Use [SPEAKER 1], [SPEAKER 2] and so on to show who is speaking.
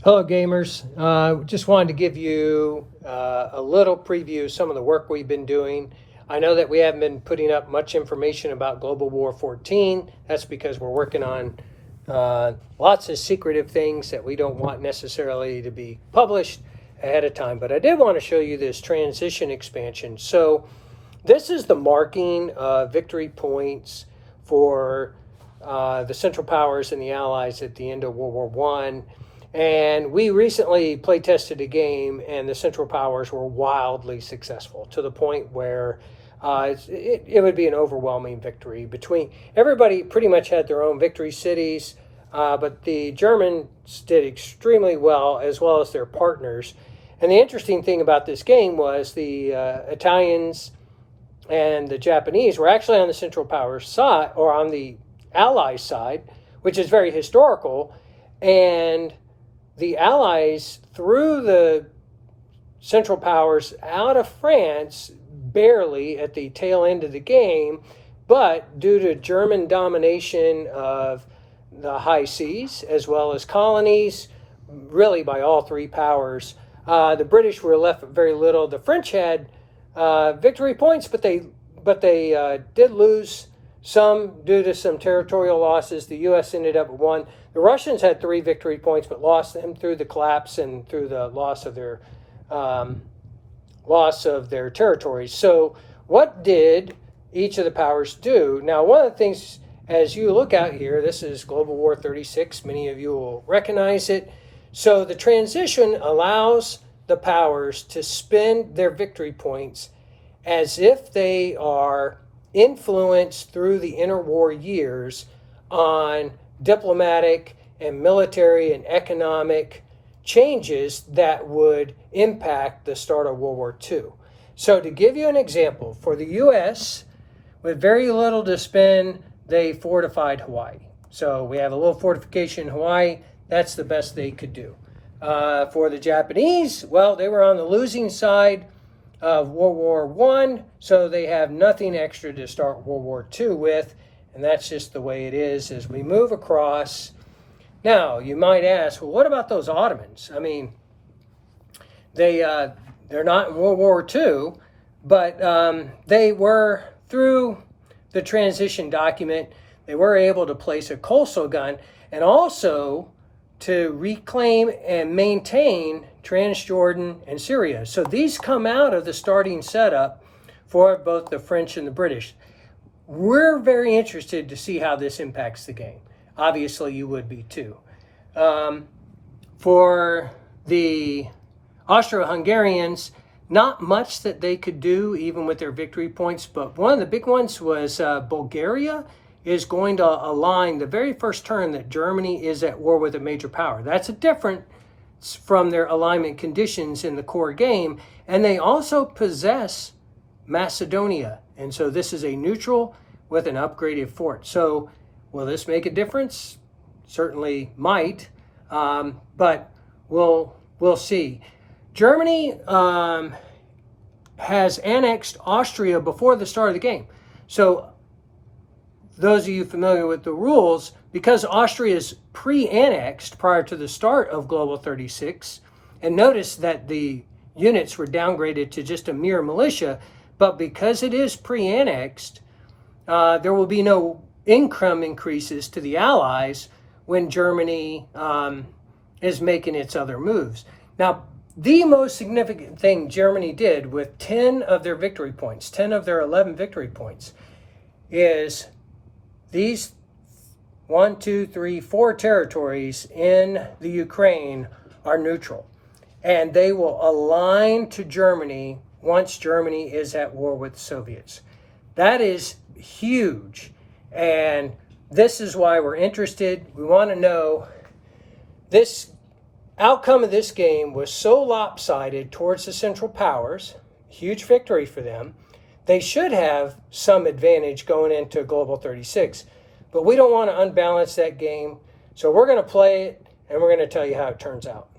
[SPEAKER 1] Hello gamers, just wanted to give you a little preview of some of the work we've been doing. I know that we haven't been putting up much information about Global War 14. That's because we're working on lots of secretive things that we don't want necessarily to be published ahead of time. But I did want to show you this transition expansion. So this is the marking of victory points for the Central Powers and the Allies at the end of World War I. And we recently play tested a game, and the Central Powers were wildly successful to the point where it would be an overwhelming victory. Between everybody pretty much had their own victory cities, but the Germans did extremely well as their partners. And the interesting thing about this game was the Italians and the Japanese were actually on the Central Powers side, or on the Allies side, which is very historical. And the Allies threw the Central Powers out of France barely at the tail end of the game, but due to German domination of the high seas as well as colonies, really by all three powers, the British were left with very little. The French had victory points, but they did lose some due to some territorial losses. The U.S. ended up with one. The Russians had 3 victory points, but lost them through the collapse and through the loss of their territories. So what did each of the powers do? Now, one of the things, as you look out here, this is Global War 36. Many of you will recognize it. So the transition allows the powers to spend their victory points as if they are influenced through the interwar years on diplomatic and military and economic changes that would impact the start of World War II. So to give you an example, for the U.S., with very little to spend, they fortified Hawaii. So we have a little fortification in Hawaii. That's the best they could do. For the Japanese, well, they were on the losing side of World War I, so they have nothing extra to start World War II with, and that's just the way it is as we move across. Now, you might ask, well, what about those Ottomans? I mean, they're not in World War II, but they were, through the transition document, they were able to place a coastal gun and also to reclaim and maintain Transjordan and Syria. So these come out of the starting setup for both the French and the British. We're very interested to see how this impacts the game. Obviously, you would be too. For the Austro-Hungarians, not much that they could do even with their victory points, but one of the big ones was Bulgaria is going to align the very first turn that Germany is at war with a major power. That's a difference from their alignment conditions in the core game. And they also possess Macedonia. And so this is a neutral with an upgraded fort. So will this make a difference? Certainly might, but we'll see. Germany has annexed Austria before the start of the game. So those of you familiar with the rules, because Austria is pre-annexed prior to the start of Global 36, and notice that the units were downgraded to just a mere militia, but because it is pre-annexed, there will be no income increases to the Allies when Germany is making its other moves. Now, the most significant thing Germany did with 10 of their victory points, 10 of their 11 victory points, is these 4 territories in the Ukraine are neutral. And they will align to Germany once Germany is at war with the Soviets. That is huge. And this is why we're interested. We want to know, this outcome of this game was so lopsided towards the Central Powers, huge victory for them. They should have some advantage going into Global 36, but we don't want to unbalance that game. So we're going to play it, and we're going to tell you how it turns out.